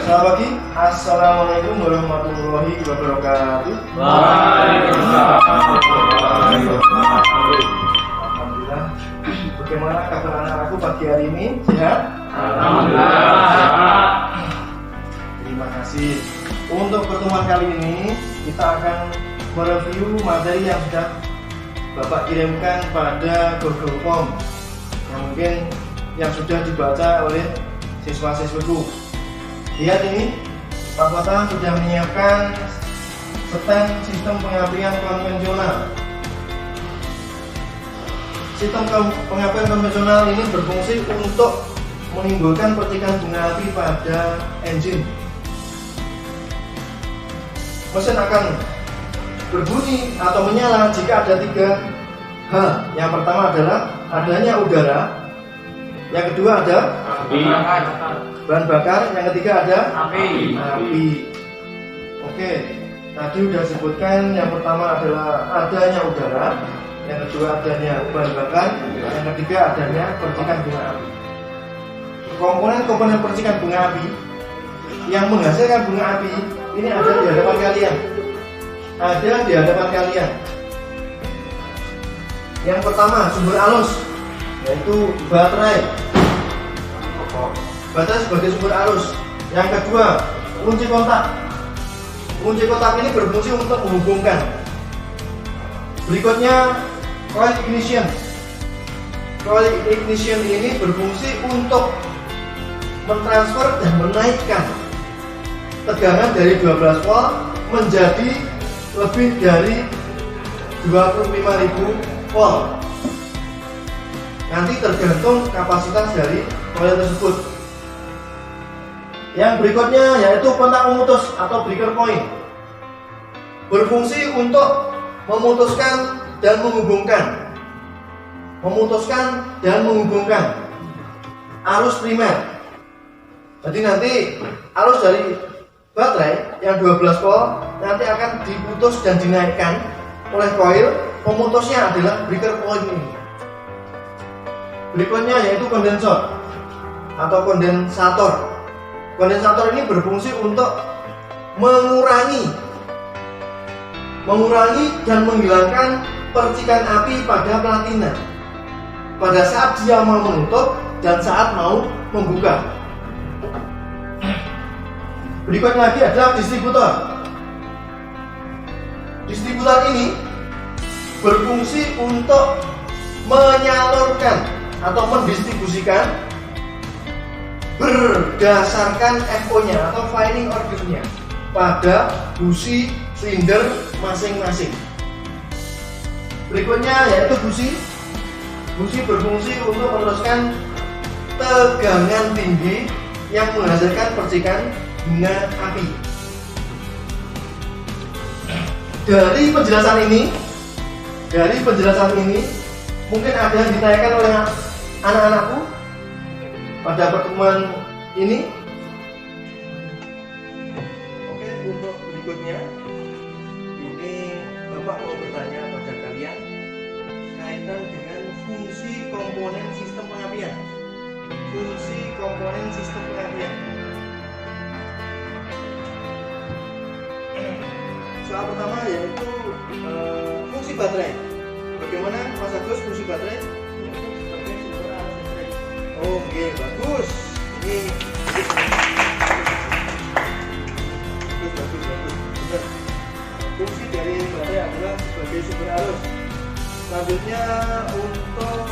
Selamat pagi. Assalamualaikum warahmatullahi wabarakatuh. Alhamdulillah. Bagaimana kabar anak-anakku pagi hari ini? Sehat? Alhamdulillah. Terima kasih. Untuk pertemuan kali ini kita akan mereview materi yang sudah Bapak kirimkan pada Google Form yang sudah dibaca oleh siswa-siswiku. Lihat ini, Pak Kota sudah menyiapkan stand sistem pengapian konvensional. Sistem pengapian konvensional ini berfungsi untuk menimbulkan percikan bunga api pada engine. Mesin akan berbunyi atau menyala jika ada 3 hal. Yang pertama adalah adanya udara, yang kedua ada bahan bakar, yang ketiga ada api. Oke, tadi sudah disebutkan yang pertama adalah adanya udara, yang kedua adanya bahan bakar, yang ketiga adanya percikan bunga api. Komponen-komponen percikan bunga api yang menghasilkan bunga api ini ada di hadapan kalian. Yang pertama sumber arus, yaitu baterai. Baterai sebagai sumber arus. Yang kedua, kunci kontak. Kunci kontak ini berfungsi untuk menghubungkan. Berikutnya, coil ignition. Coil ignition ini berfungsi untuk mentransfer dan menaikkan tegangan dari 12 volt menjadi lebih dari 25.000 volt. Nanti tergantung kapasitas dari coil tersebut. Yang berikutnya yaitu kontak pemutus atau breaker point. Berfungsi untuk memutuskan dan menghubungkan. Arus primer. Jadi nanti arus dari baterai yang 12 volt nanti akan diputus dan dinaikkan oleh coil. Pemutusnya adalah breaker point ini. Berikutnya yaitu kondensor atau kondensator. Kondensator ini berfungsi untuk mengurangi dan menghilangkan percikan api pada platina pada saat dia mau menutup dan saat mau membuka. Berikutnya lagi adalah distributor. Distributor ini berfungsi untuk menyalurkan atau mendistribusikan berdasarkan FO-nya atau firing order-nya pada busi silinder masing-masing. Berikutnya yaitu busi. Busi berfungsi untuk meneruskan tegangan tinggi yang menghasilkan percikan bunga api. Dari penjelasan ini mungkin ada yang ditanyakan oleh anak-anakku pada pertemuan ini. Oke, untuk berikutnya ini Bapak mau bertanya pada kalian kaitan dengan fungsi komponen sistem pengapian. Soal pertama yaitu fungsi baterai. Bagaimana Mas Agus fungsi baterai? Oke, bagus. Ini bagus. Benar. Fungsi dari baterai adalah sebagai sumber arus. Selanjutnya untuk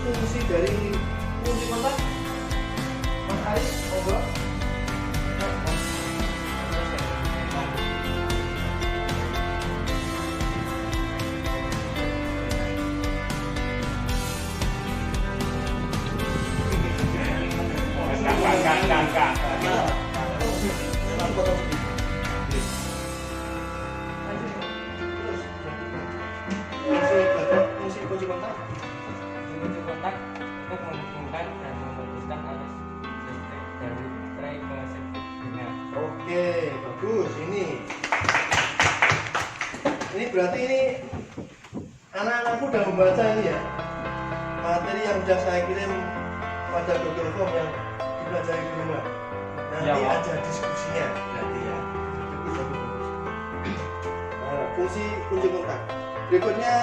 fungsi dari kunci kontak, Mas Ari, monggo. Kunci kontak untuk menghubungkan dan memutuskan arus listrik dari baterai ke segmennya. Oke, bagus. Ini berarti ini anak-anakku udah membaca ini ya, materi yang sudah saya kirim pada Google Form yang dipelajari di rumah. Nanti aja diskusinya berarti ya. Nah, fungsi kunci kontak. Berikutnya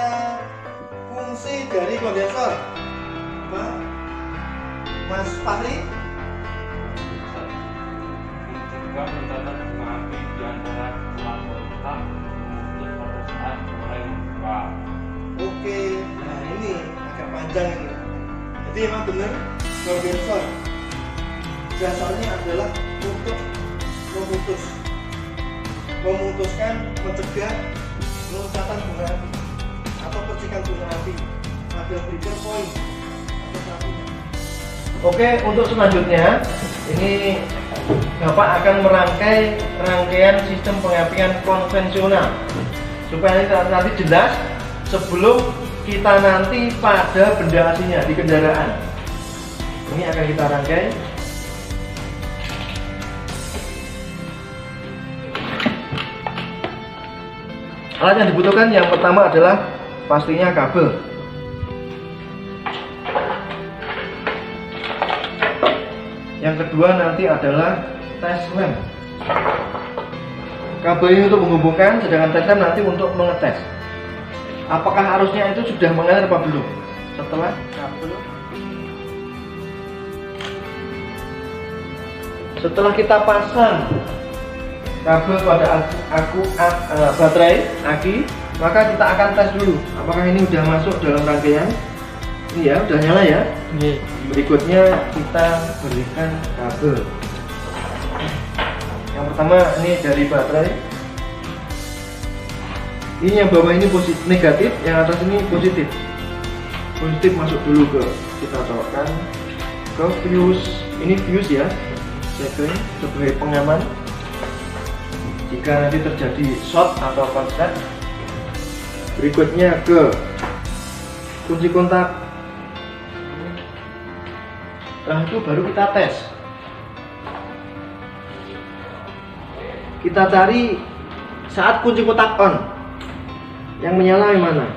fungsi dari kondensor. Apa? Mas Fahri? Juga mencatat bunga api di antara tulang kontak memutus pada saat mulai membuka. Oke, nah ini agak panjang ini. Jadi emang benar kondensor dasarnya adalah untuk memutuskan, mencegah loncatan bunga api atau percikan bunga api pada breaker point atau satunya. Oke, untuk selanjutnya ini Bapak akan merangkai rangkaian sistem pengapian konvensional supaya nanti jelas sebelum kita nanti pada benda aslinya di kendaraan. Ini akan kita rangkai. Alat yang dibutuhkan yang pertama adalah pastinya kabel. Yang kedua nanti adalah tes lem. Kabel ini untuk menghubungkan, sedangkan tes lem nanti untuk mengetes apakah arusnya itu sudah mengalir apa belum. Setelah kita pasang kabel pada baterai aki, maka kita akan tes dulu apakah ini sudah masuk dalam rangkaian. Ini ya, udah nyala ya. Berikutnya kita berikan kabel. Yang pertama ini dari baterai. Ini yang bawah ini positif, negatif, yang atas ini positif. Positif masuk dulu ke, kita colokkan ke fuse. Ini fuse ya, second sebagai pengaman jika nanti terjadi short atau konslet. Berikutnya ke kunci kontak. Setelah itu baru kita tes. Kita cari saat kunci kontak on, yang menyala yang mana.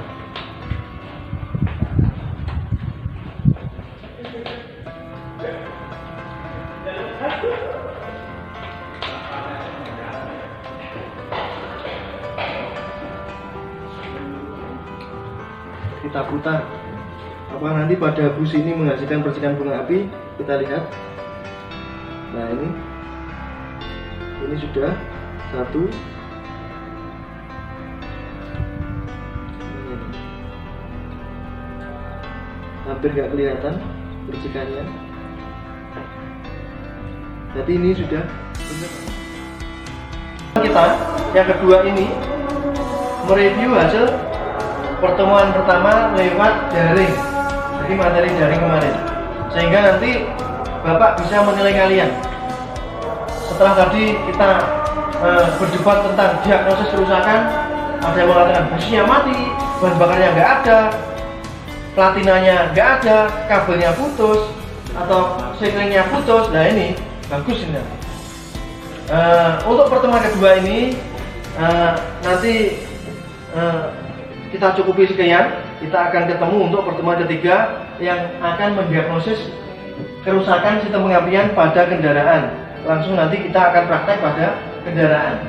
Kita putar. Apa nanti pada bus ini menghasilkan percikan bunga api? Kita lihat. Nah ini sudah satu. Hampir nggak kelihatan percikannya. Jadi ini sudah. Kita yang kedua ini mereview hasil pertemuan pertama lewat daring. Jadi materi daring kemarin, sehingga nanti Bapak bisa menilai kalian. Setelah tadi kita berdebat tentang diagnosis kerusakan, ada yang mengatakan busnya mati, bahan bakarnya nggak ada, platinanya nggak ada, kabelnya putus atau seklingnya putus. Nah ini bagus ini. Untuk pertemuan kedua ini nanti kita cukupi sekian. Kita akan ketemu untuk pertemuan ketiga yang akan mendiagnosis kerusakan sistem pengapian pada kendaraan. Langsung nanti kita akan praktek pada kendaraan.